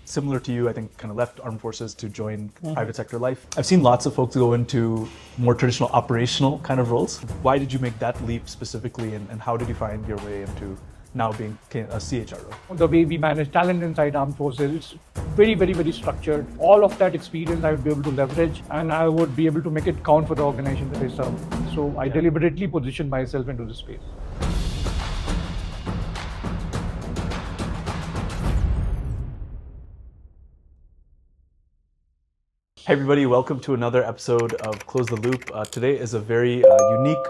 similar to you, I think kind of left armed forces to join private sector life. I've seen lots of folks go into more traditional operational kind of roles. Why did you make that leap specifically, and how did you find your way into now being a CHRO? The way we manage talent inside armed forces, it's very, very, very structured. All of that experience I would be able to leverage, and I would be able to make it count for the organization that I serve. So I deliberately positioned myself into this space. Hey everybody, welcome to another episode of Close the Loop. Today is a very unique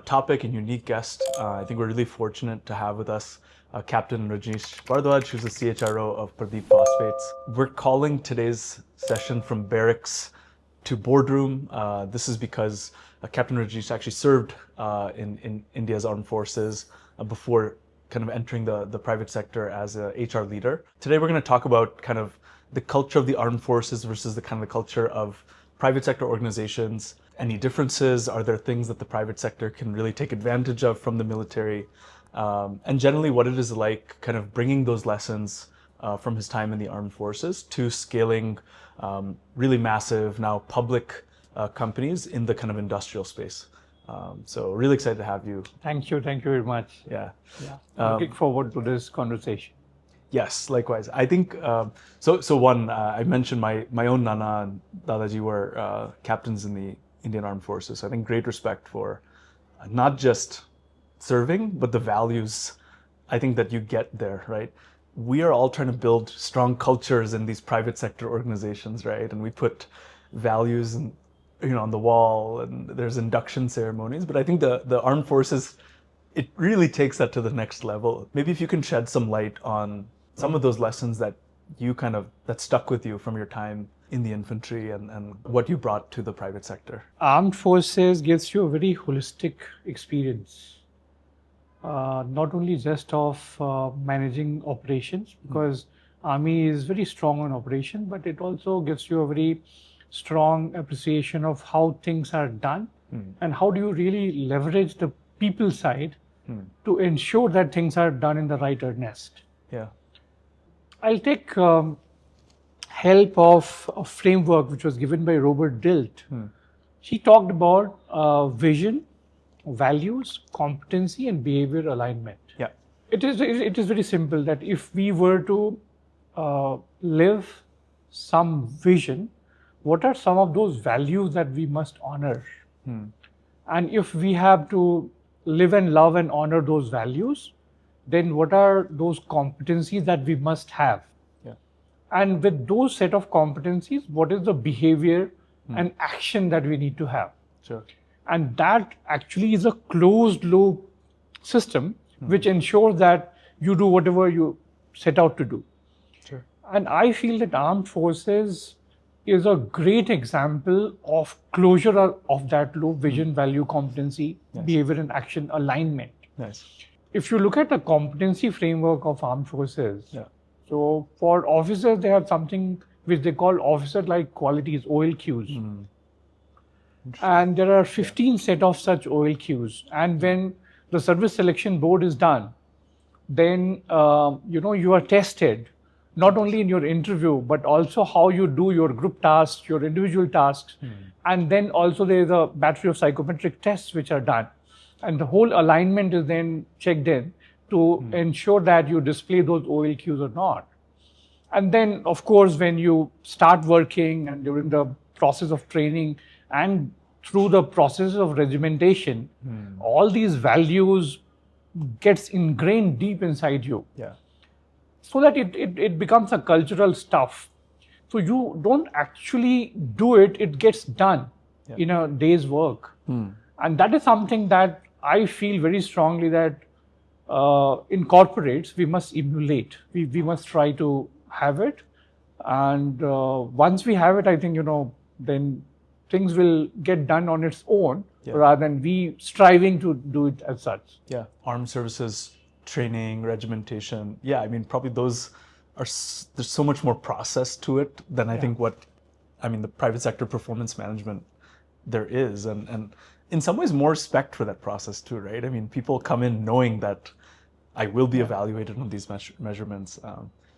topic and unique guest. I think we're really fortunate to have with us Captain Rajneesh Bhardwaj, who's the CHRO of Pradeep Phosphates. We're calling today's session From Barracks to Boardroom. This is because Captain Rajneesh actually served in India's armed forces before kind of entering the private sector as a HR leader. Today we're going to talk about kind of the culture of the armed forces versus the kind of the culture of private sector organizations. Any differences? Are there things that the private sector can really take advantage of from the military? And generally what it is like kind of bringing those lessons from his time in the armed forces to scaling really massive now public companies in the kind of industrial space. So really excited to have you. Thank you very much. Yeah. Looking forward to this conversation. Yes, likewise. I think, so one, I mentioned my own Nana and Dadaji were captains in the Indian Armed Forces. So I think great respect for not just serving, but the values I think that you get there, right? We are all trying to build strong cultures in these private sector organizations, right? And we put values and, on the wall, and there's induction ceremonies, but I think the armed forces, it really takes that to the next level. Maybe if you can shed some light on some of those lessons that you that stuck with you from your time in the infantry and what you brought to the private sector. Armed forces gives you a very holistic experience, not only just of managing operations, because Army is very strong on operation, but it also gives you a very strong appreciation of how things are done and how do you really leverage the people side to ensure that things are done in the right earnest. Yeah. I'll take help of a framework which was given by Robert Dilt. She talked about vision, values, competency, and behavior alignment. Yeah. It is very simple that if we were to live some vision, what are some of those values that we must honor? And if we have to live and love and honor those values, then what are those competencies that we must have? Yeah. And with those set of competencies, what is the behavior and action that we need to have? Sure. And that actually is a closed loop system which ensures that you do whatever you set out to do. Sure. And I feel that armed forces is a great example of closure of that loop: vision, value, competency, behavior and action alignment. Nice. If you look at the competency framework of armed forces, so for officers, they have something which they call officer-like qualities, OLQs. And there are 15 set of such OLQs. And when the service selection board is done, then you are tested not only in your interview, but also how you do your group tasks, your individual tasks. And then also there is a battery of psychometric tests which are done. And the whole alignment is then checked in to ensure that you display those OLQs or not. And then, of course, when you start working and during the process of training and through the process of regimentation, all these values gets ingrained deep inside you. Yeah. So that it becomes a cultural stuff. So you don't actually do it, it gets done in a day's work. And that is something that I feel very strongly that in corporates, we must emulate. We must try to have it. And once we have it, I think, then things will get done on its own rather than we striving to do it as such. Yeah. Armed services training, regimentation. Yeah, I mean, probably those are, there's so much more process to it than I think the private sector performance management there is. And in some ways more respect for that process too, right? I mean, people come in knowing that I will be evaluated on these measurements.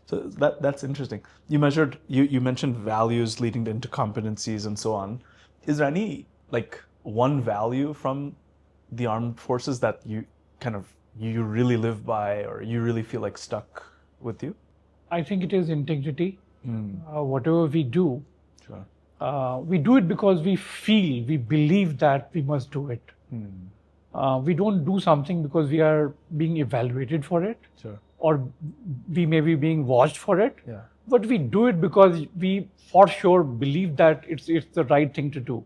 So that's interesting. You mentioned values leading into competencies and so on. Is there any like one value from the armed forces that you really live by, or you really feel like stuck with you? I think it is integrity. Whatever we do, Sure. We do it because we believe that we must do it. We don't do something because we are being evaluated for it, Sure. or we may be being watched for it. Yeah. But we do it because we for sure believe that it's the right thing to do.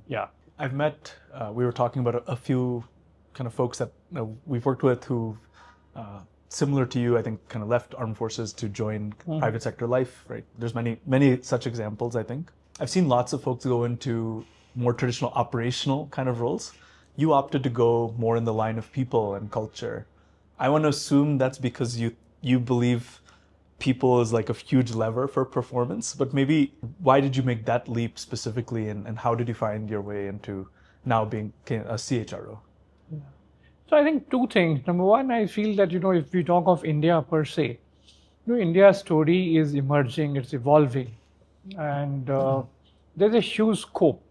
Yeah. I've met, we were talking about a few kind of folks that we've worked with who, similar to you, I think, kind of left armed forces to join private sector life, right? There's many such examples, I think. I've seen lots of folks go into more traditional operational kind of roles. You opted to go more in the line of people and culture. I want to assume that's because you believe people is like a huge lever for performance, but maybe why did you make that leap specifically, and how did you find your way into now being a CHRO? Yeah. So I think two things. Number one, I feel that, if we talk of India per se, India's story is emerging, it's evolving, and there's a huge scope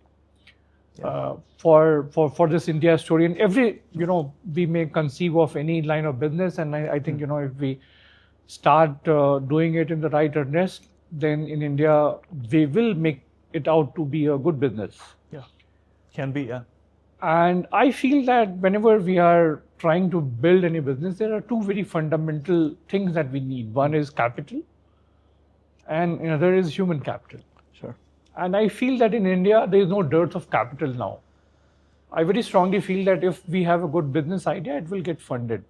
for this India story. And every, we may conceive of any line of business, and I think, if we start doing it in the right earnest, then in India, we will make it out to be a good business. Yeah, can be, yeah. And I feel that whenever we are trying to build any business, there are two very fundamental things that we need. One is capital, and another is human capital. Sure. And I feel that in India, there is no dearth of capital now. I very strongly feel that if we have a good business idea, it will get funded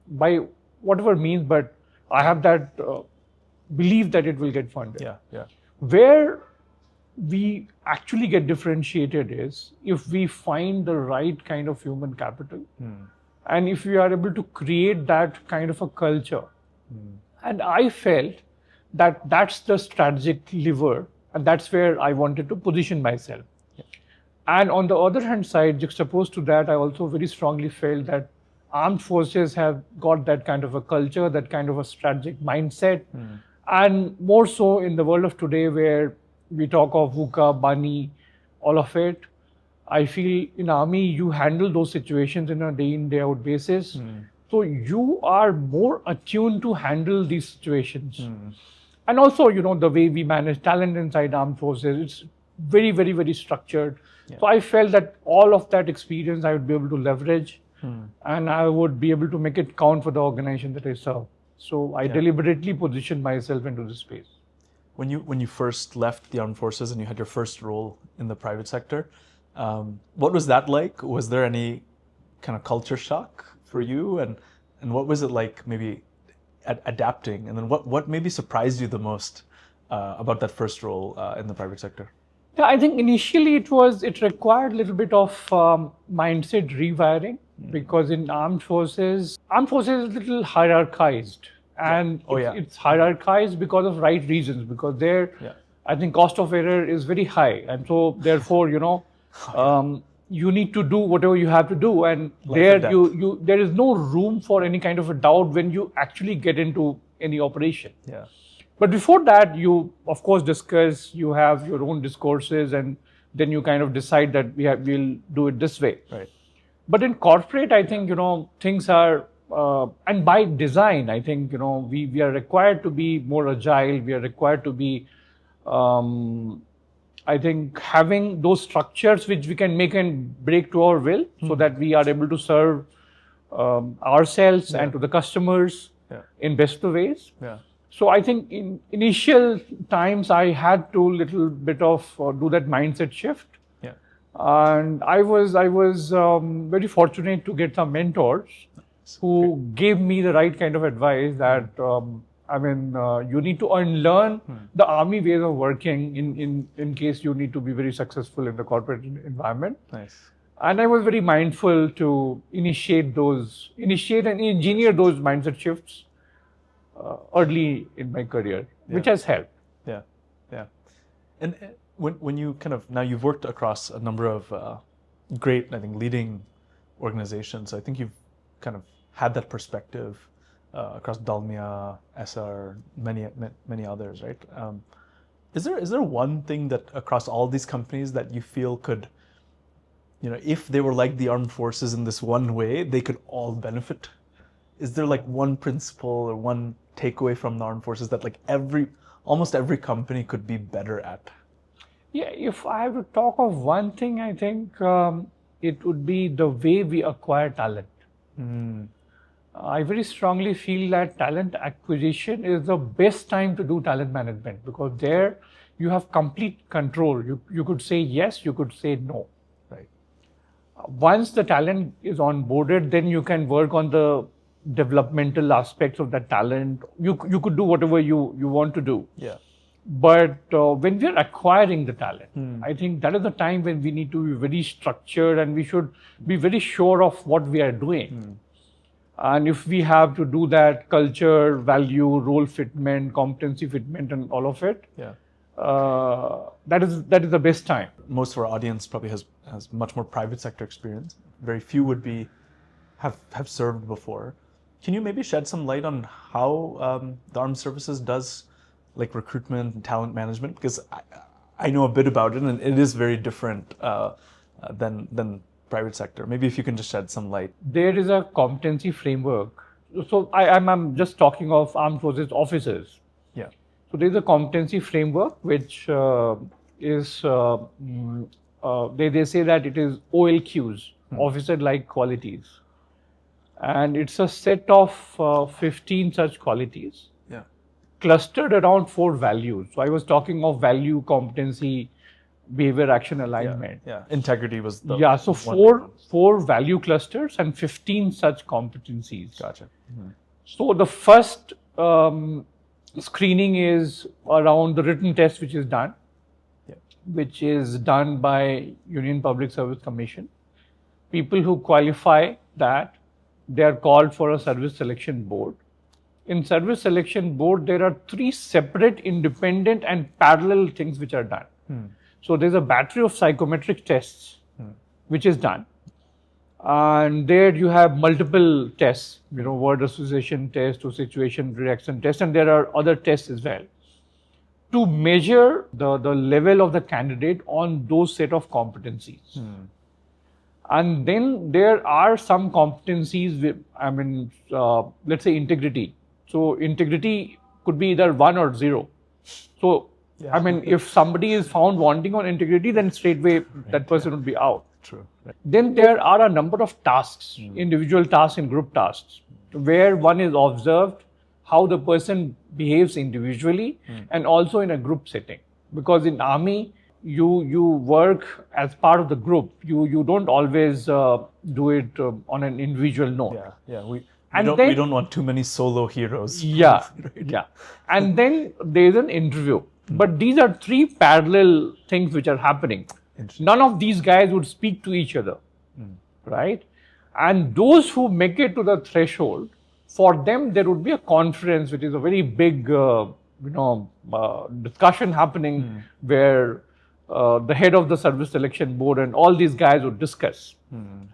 by whatever means, but I have that belief that it will get funded. Yeah, yeah. Where we actually get differentiated is if we find the right kind of human capital, and if we are able to create that kind of a culture. And I felt that that's the strategic lever, and that's where I wanted to position myself. Yeah. And on the other hand side, juxtaposed to that, I also very strongly felt that armed forces have got that kind of a culture, that kind of a strategic mindset. And more so in the world of today, where we talk of VUCA, BANI, all of it, I feel in Army, you handle those situations in a day in, day out basis. So you are more attuned to handle these situations. And also, the way we manage talent inside armed forces, it's very, very, very structured. Yeah. So I felt that all of that experience I would be able to leverage, and I would be able to make it count for the organization that I serve. So I deliberately positioned myself into this space. When you first left the armed forces and you had your first role in the private sector, what was that like? Was there any kind of culture shock for you, and what was it like maybe adapting? And then what maybe surprised you the most about that first role in the private sector? Yeah, I think initially it required a little bit of mindset rewiring, because in armed forces is a little hierarchized. And it's hierarchized because of right reasons, because there, I think cost of error is very high. And so therefore, you need to do whatever you have to do. And there is no room for any kind of a doubt when you actually get into any operation. Yeah. But before that, you of course discuss, you have your own discourses, and then you kind of decide that we'll do it this way. Right. But in corporate, I think, things are, and by design, I think, we are required to be more agile. We are required to be, I think, having those structures which we can make and break to our will, so that we are able to serve ourselves and to the customers in best of ways. Yeah. So I think in initial times, I had to little bit of do that mindset shift. Yeah. And I was very fortunate to get some mentors who gave me the right kind of advice that, you need to unlearn the army ways of working in case you need to be very successful in the corporate environment. Nice. And I was very mindful to initiate and engineer those mindset shifts early in my career, which has helped. Yeah, yeah. And when you now you've worked across a number of great, I think, leading organizations. I think you've kind of had that perspective across Dalmia, SR, many others, right? Is there one thing that across all these companies that you feel could, if they were like the armed forces in this one way, they could all benefit? Is there like one principle or one takeaway from the armed forces that like almost every company could be better at? Yeah, if I have to talk of one thing, I think it would be the way we acquire talent. I very strongly feel that talent acquisition is the best time to do talent management, because there you have complete control. You could say yes, you could say no. Right. Once the talent is onboarded, then you can work on the developmental aspects of that talent. You could do whatever you want to do. Yeah. But when we are acquiring the talent, I think that is the time when we need to be very structured, and we should be very sure of what we are doing. And if we have to do that culture, value, role fitment, competency fitment, and all of it, that is the best time. Most of our audience probably has much more private sector experience. Very few would have served before. Can you maybe shed some light on how the armed services does like recruitment and talent management? Because I know a bit about it, and it is very different than private sector. Maybe if you can just shed some light. There is a competency framework. So I'm just talking of armed forces officers. Yeah. So there is a competency framework which is they say that it is OLQs, officer-like qualities, and it's a set of 15 such qualities. Yeah. Clustered around 4 values. So I was talking of value, competency, behavior, action, alignment. Yeah. Integrity was the so four value clusters and 15 such competencies. Gotcha. So the first screening is around the written test, which is done, which is done by Union Public Service Commission. People who qualify that, they are called for a service selection board. In service selection board, there are 3 separate, independent and parallel things which are done. So there's a battery of psychometric tests which is done. And there you have multiple tests, word association test or situation reaction test, and there are other tests as well, to measure the level of the candidate on those set of competencies. And then there are some competencies, let's say integrity. So integrity could be either 1 or 0. So, if somebody is found wanting on integrity, then straightway that person would be out. True. Right. Then there are a number of tasks, individual tasks and group tasks, where one is observed how the person behaves individually and also in a group setting. Because in army, you work as part of the group. You don't always do it on an individual note. We don't want too many solo heroes. And then there's an interview. But these are 3 parallel things which are happening. None of these guys would speak to each other, right? And those who make it to the threshold, for them there would be a conference, which is a very big, discussion happening where the head of the service selection board and all these guys would discuss.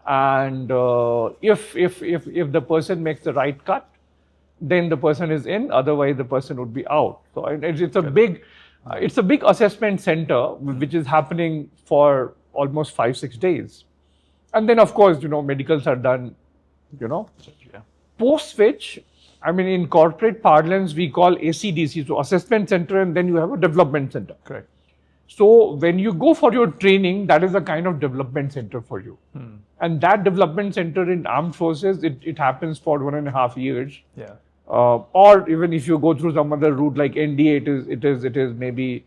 And if the person makes the right cut, then the person is in. Otherwise, the person would be out. So it's a big assessment center which is happening for almost 5-6 days. And then, of course, medicals are done. Post which, in corporate parlance, we call ACDC, so assessment center, and then you have a development center. Correct. So when you go for your training, that is a kind of development center for you. And that development center in armed forces, it happens for 1.5 years. Yeah. Or even if you go through some other route like NDA, it is maybe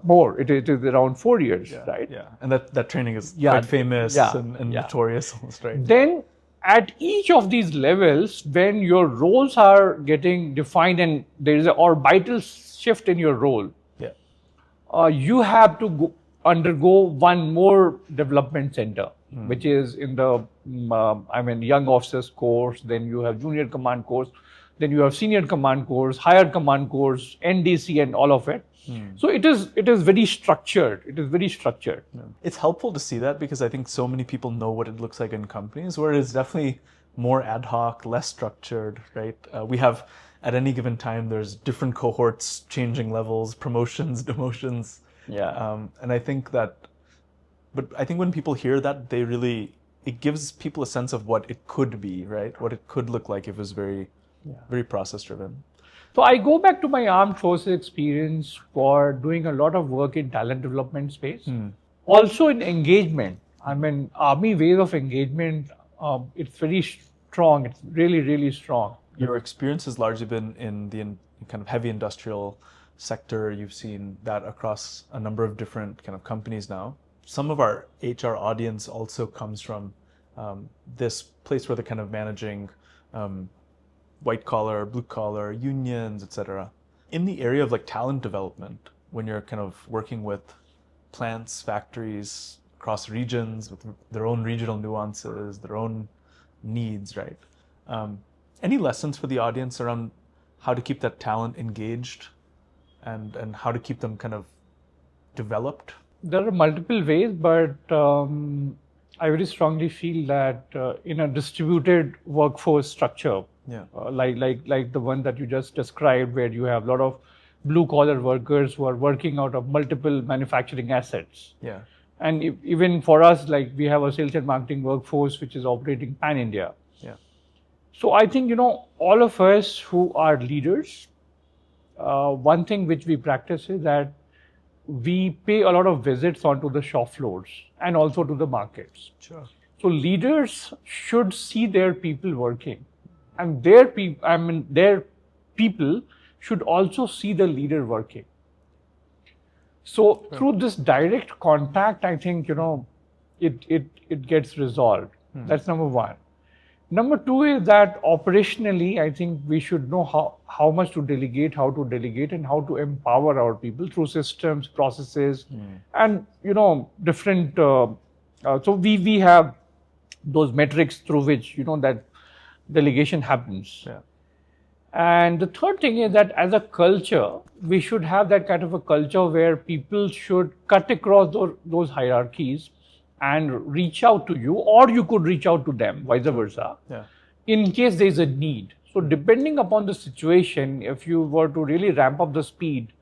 more. It is around 4 years, right? Yeah. And that training is quite famous and notorious almost, right? Then at each of these levels, when your roles are getting defined and there is an orbital shift in your role, you have to undergo one more development center, which is in the young officers course. Then you have junior command course. Then you have senior command course, higher command course, NDC, and all of it. So it is very structured. It is very structured. It's helpful to see that, because I think so many people know what it looks like in companies, where it's definitely more ad hoc, less structured, right? We have, at any given time, there's different cohorts, changing levels, promotions, demotions. Yeah. And I think when people hear that, it gives people a sense of what it could be, right? What it could look like if it was very process driven. So I go back to my armed forces experience for doing a lot of work in talent development space. Also in engagement. I mean, army ways of engagement, it's very strong. It's really, really strong. Your experience has largely been in the kind of heavy industrial sector. You've seen that across a number of different kind of companies now. Some of our HR audience also comes from this place where they're kind of managing white collar, blue collar, unions, etc. In the area of like talent development, when you're kind of working with plants, factories across regions with their own regional nuances, their own needs, right? Any lessons for the audience around how to keep that talent engaged and how to keep them kind of developed? There are multiple ways, but I very strongly feel that in a distributed workforce structure, like the one that you just described, where you have a lot of blue collar workers who are working out of multiple manufacturing assets. Yeah. And even for us, like we have a sales and marketing workforce which is operating pan India. Yeah. So I think, all of us who are leaders, one thing which we practice is that we pay a lot of visits onto the shop floors and also to the markets. Sure. So leaders should see their people working, and their people should also see the leader working. So through this direct contact, I think, it gets resolved. That's number one. Number two is that operationally, I think we should know how much to delegate, how to delegate, and how to empower our people through systems, processes, and different. So we have those metrics through which that delegation happens. Yeah. And the third thing is that as a culture, we should have that kind of a culture where people should cut across those hierarchies and reach out to you, or you could reach out to them, vice versa, in case there is a need. So depending upon the situation, if you were to really ramp up the speed,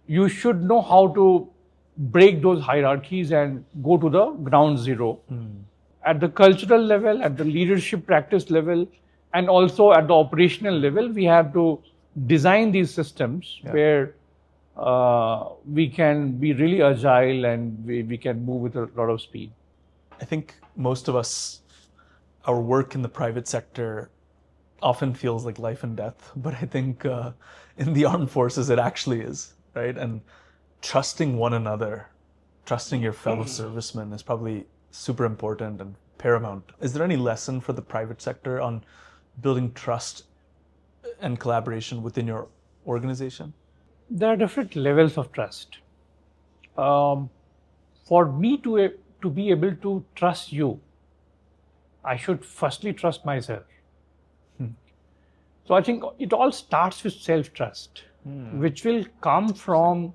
you should know how to break those hierarchies and go to the ground zero. At the cultural level, at the leadership practice level, and also at the operational level, we have to design these systems where we can be really agile and we can move with a lot of speed. I think most of us, our work in the private sector often feels like life and death, but I think in the armed forces it actually is, right? And trusting one another, trusting your fellow servicemen is probably super important and paramount. Is there any lesson for the private sector on building trust and collaboration within your organization? There are different levels of trust. For me to be able to trust you, I should firstly trust myself. So I think it all starts with self-trust, which will come from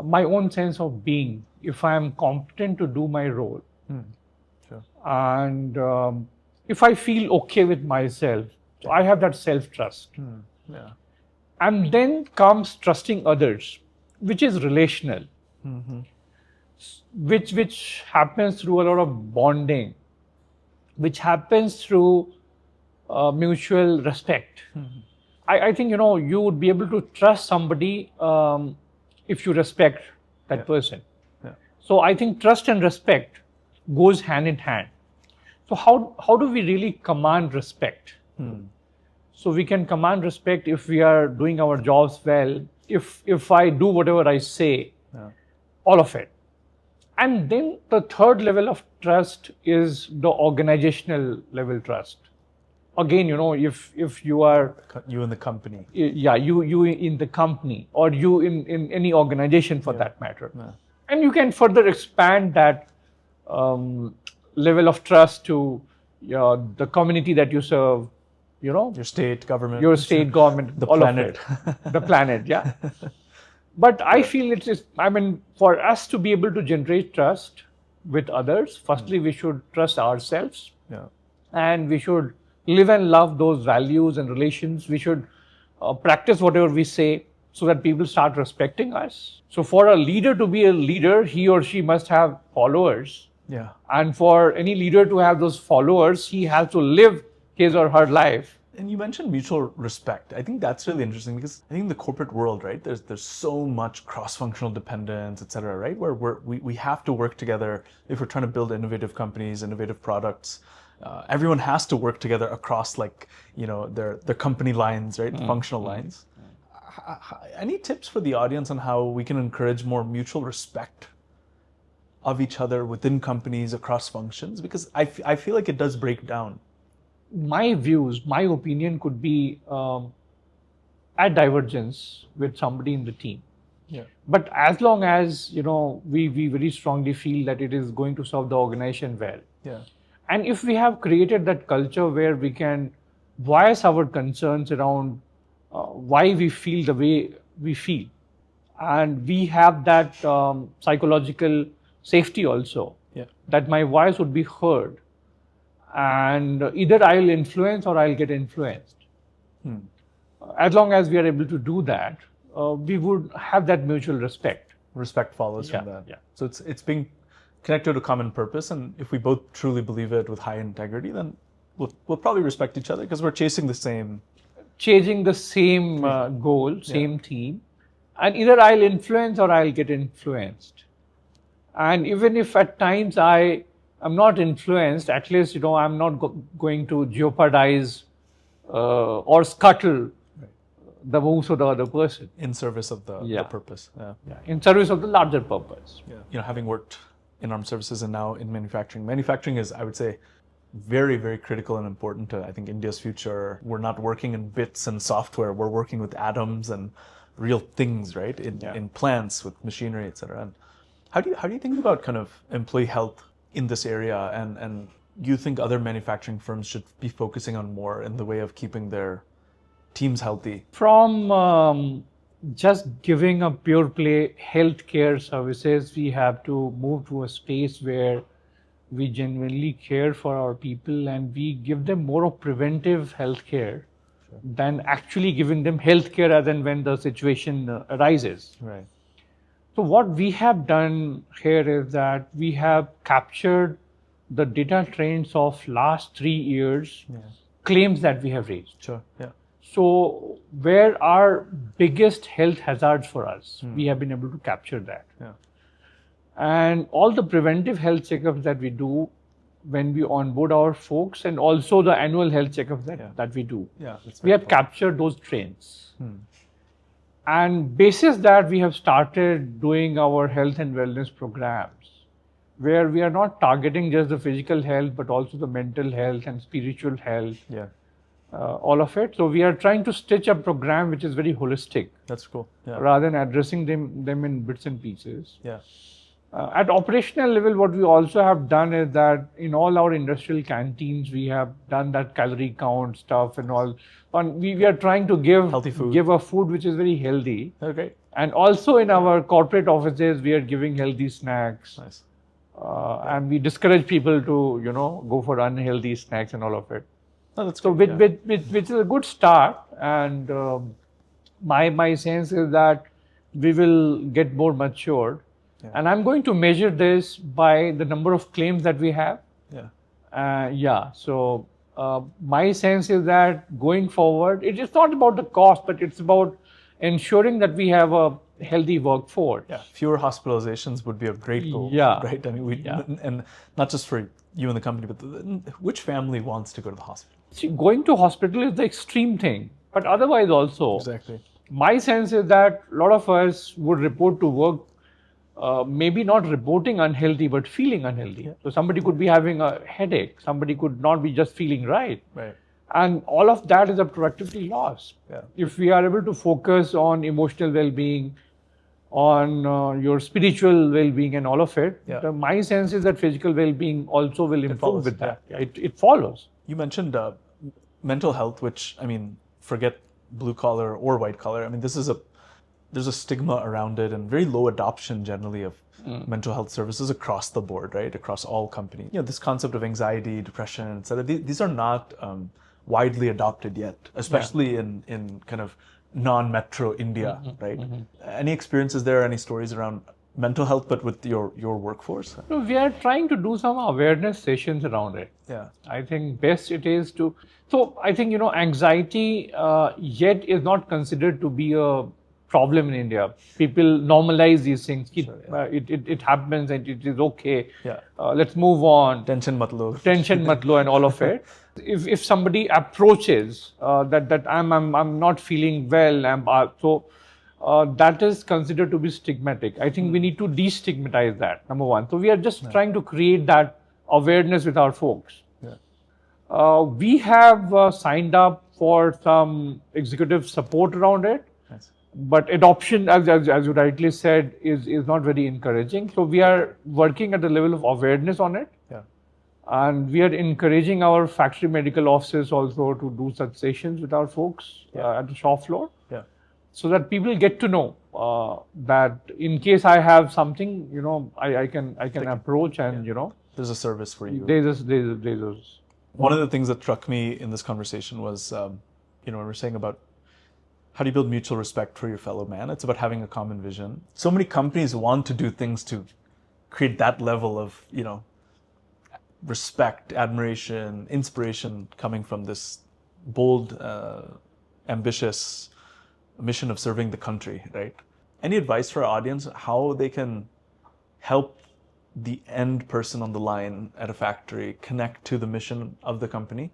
my own sense of being, if I am competent to do my role. Sure. And if I feel okay with myself, so I have that self-trust. Yeah. And then comes trusting others, which is relational, which happens through a lot of bonding, which happens through mutual respect. I think, you would be able to trust somebody if you respect that person. Yeah. So I think trust and respect goes hand in hand. So how do we really command respect? So we can command respect if we are doing our jobs well, if I do whatever I say, all of it. And then the third level of trust is the organizational level trust. Again, if you are... You in the company. Yeah, you in the company, or you in any organization for that matter. Yeah. And you can further expand that level of trust to the community that you serve, Your state government. Your state government, the all planet. of it. The planet, yeah. But I feel for us to be able to generate trust with others, firstly, we should trust ourselves. Yeah. And we should live and love those values and relations. We should practice whatever we say so that people start respecting us. So for a leader to be a leader, he or she must have followers. Yeah. And for any leader to have those followers, he has to live his or her life. And you mentioned mutual respect. I think that's really interesting because I think in the corporate world, right, there's so much cross-functional dependence, et cetera, right, where we have to work together if we're trying to build innovative companies, innovative products. Everyone has to work together across, like, you know, their company lines, right, functional lines. Any tips for the audience on how we can encourage more mutual respect of each other within companies across functions? Because I feel like it does break down. My views, my opinion could be at divergence with somebody in the team. Yeah. But as long as, you know, we very strongly feel that it is going to serve the organization well. Yeah. And if we have created that culture where we can voice our concerns around why we feel the way we feel, and we have that psychological safety also, that my voice would be heard, and either I'll influence or I'll get influenced. As long as we are able to do that, we would have that mutual respect. Respect follows from that. Yeah. So it's being connected to a common purpose, and if we both truly believe it with high integrity, then we'll probably respect each other because we're chasing the same goal, same theme, and either I'll influence or I'll get influenced. And even if at times I am not influenced, at least, you know, I'm not going to jeopardize or scuttle the moves of the other person in service of the purpose. In service of the larger purpose. You know, having worked in armed services and now in manufacturing is, I would say, very, very critical and important to, I think, India's future. We're not working in bits and software. We're working with atoms and real things, right? In plants with machinery, et cetera. And how do you think about kind of employee health in this area? And you think other manufacturing firms should be focusing on more in the way of keeping their teams healthy? From just giving a pure play healthcare services, we have to move to a space where we genuinely care for our people and we give them more of preventive healthcare than actually giving them healthcare as and when the situation arises. Right. So what we have done here is that we have captured the data trends of last 3 years, claims that we have raised. Sure. Yeah. So where are biggest health hazards for us? We have been able to capture that. Yeah. And all the preventive health checkups that we do when we onboard our folks, and also the annual health checkups that we do, we have captured those trends. And basis that, we have started doing our health and wellness programs, where we are not targeting just the physical health, but also the mental health and spiritual health. All of it. So we are trying to stitch a program which is very holistic. That's cool. Rather than addressing them in bits and pieces. Yeah. At operational level, what we also have done is that in all our industrial canteens, we have done that calorie count stuff and all. And we are trying to give healthy food. Give a food which is very healthy. Okay. And also in our corporate offices, we are giving healthy snacks. Nice. And we discourage people to, you know, go for unhealthy snacks and all of it. Oh, that's so which is a good start, and my sense is that we will get more matured, and I'm going to measure this by the number of claims that we have. So my sense is that going forward, it is not about the cost, but it's about ensuring that we have a healthy workforce. Fewer hospitalizations would be a great goal. Right. I mean, and not just for you and the company, but which family wants to go to the hospital? See, going to hospital is the extreme thing, but otherwise also. Exactly. My sense is that a lot of us would report to work, maybe not reporting unhealthy, but feeling unhealthy. So somebody could be having a headache, somebody could not be just feeling right. And all of that is a productivity loss. If we are able to focus on emotional well-being, on your spiritual well-being and all of it, my sense is that physical well-being also will improve with that. It follows. You mentioned mental health, which, I mean, forget blue collar or white collar. I mean, there's a stigma around it and very low adoption generally of mental health services across the board, right? Across all companies. You know, this concept of anxiety, depression, etc. These are not widely adopted yet, especially in kind of non-metro India, right? Any experiences there, any stories around mental health, but with your workforce? No, we are trying to do some awareness sessions around it. Yeah. I think best it is to, so I think, anxiety yet is not considered to be a problem in India. People normalize these things. Sure, yeah. It happens and it is okay. Yeah. Let's move on. Tension mat lo. Tension mat lo and all of it. If somebody approaches that I'm not feeling well, that is considered to be stigmatic. I think we need to destigmatize that, number one. So we are just trying to create that awareness with our folks. Yeah. We have signed up for some executive support around it. Nice. But adoption, as you rightly said, is not very encouraging. So we are working at the level of awareness on it. Yeah. And we are encouraging our factory medical officers also to do such sessions with our folks at the shop floor. Yeah. So that people get to know that in case I have something, I can approach and, there's a service for you. There's One of the things that struck me in this conversation was, when we're saying about how do you build mutual respect for your fellow man, it's about having a common vision. So many companies want to do things to create that level of, respect, admiration, inspiration coming from this bold, ambitious mission of serving the country, right? Any advice for our audience how they can help the end person on the line at a factory connect to the mission of the company?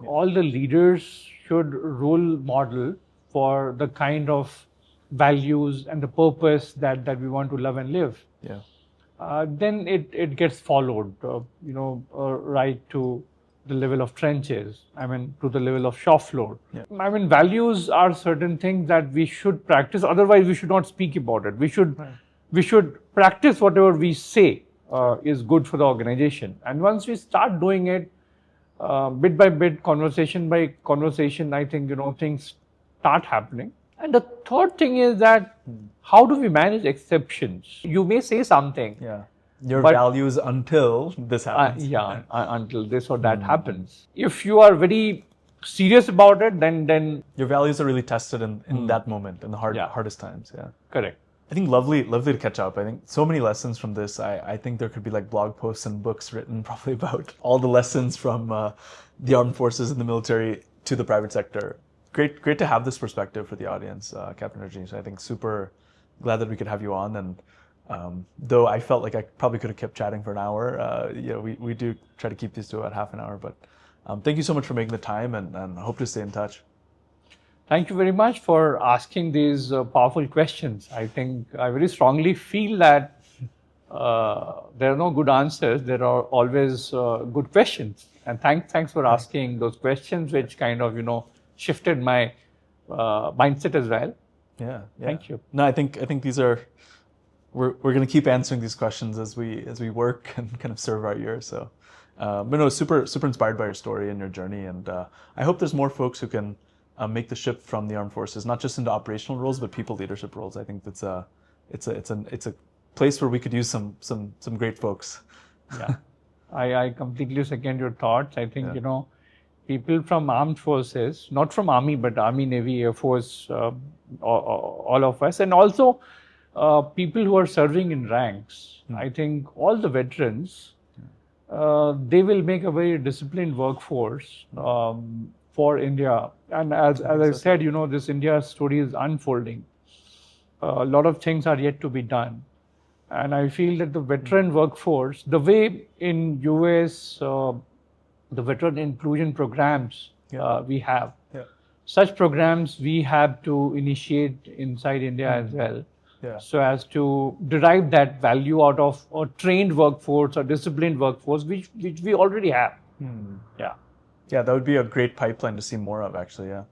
All the leaders should role model for the kind of values and the purpose that we want to love and live. Yeah. Then it gets followed, right to the level of trenches, to the level of shop floor. Yeah. Values are certain things that we should practice. Otherwise, we should not speak about it. We should practice whatever we say is good for the organization. And once we start doing it, bit by bit, conversation by conversation, I think, things start happening. And the third thing is that how do we manage exceptions? You may say something. Yeah. Your values until this happens. Until this or that happens. If you are very serious about it, then your values are really tested in that moment, in the hardest times. Yeah. Correct. I think lovely to catch up. I think so many lessons from this. I think there could be like blog posts and books written probably about all the lessons from the armed forces and the military to the private sector. Great to have this perspective for the audience, Captain Rajneesh. I think super glad that we could have you on. And though I felt like I probably could have kept chatting for an hour, we do try to keep these to about half an hour. But thank you so much for making the time, and hope to stay in touch. Thank you very much for asking these powerful questions. I think I very strongly feel that there are no good answers. There are always good questions. And thanks for asking those questions, which kind of, shifted my mindset as well. Yeah. Thank you. No, I think these are, we're going to keep answering these questions as we work and kind of serve our year. So, but no, super inspired by your story and your journey. And I hope there's more folks who can make the shift from the armed forces, not just into operational roles, but people leadership roles. I think it's a place where we could use some great folks. Yeah, I completely second your thoughts. I think, people from armed forces, not from Army, but Army, Navy, Air Force, all of us, and also people who are serving in ranks. I think all the veterans, they will make a very disciplined workforce for India. And as I said, this India story is unfolding. A lot of things are yet to be done. And I feel that the veteran workforce, the way in US, the veteran inclusion programs we have, such programs we have to initiate inside India as well. Yeah. So as to derive that value out of a trained workforce or disciplined workforce, which we already have. Yeah, that would be a great pipeline to see more of, actually. Yeah.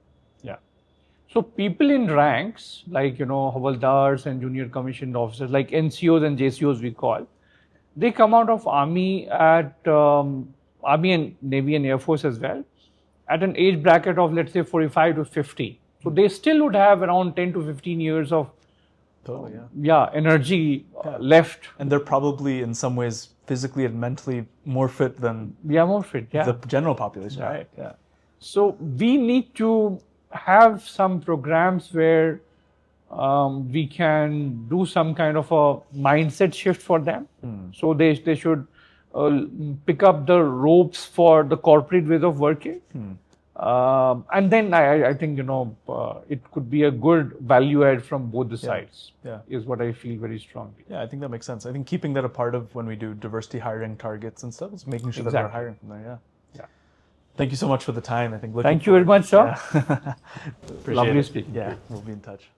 So people in ranks like Havaldars and junior commissioned officers, like NCOs and JCOs we call, they come out of Army at Army and Navy and Air Force as well, at an age bracket of, let's say, 45 to 50. So they still would have around 10 to 15 years of energy left. And they're probably in some ways physically and mentally more fit than the general population. Right. Yeah. So we need to have some programs where we can do some kind of a mindset shift for them. So they should pick up the ropes for the corporate ways of working. And then I think, it could be a good value add from both the sides, is what I feel very strongly. Yeah, I think that makes sense. I think keeping that a part of when we do diversity hiring targets and stuff is making sure that we're hiring from there. Yeah. Thank you so much for the time. I think. Thank you very much, sir. Appreciate Lovely it. speaking. Yeah, we'll be in touch.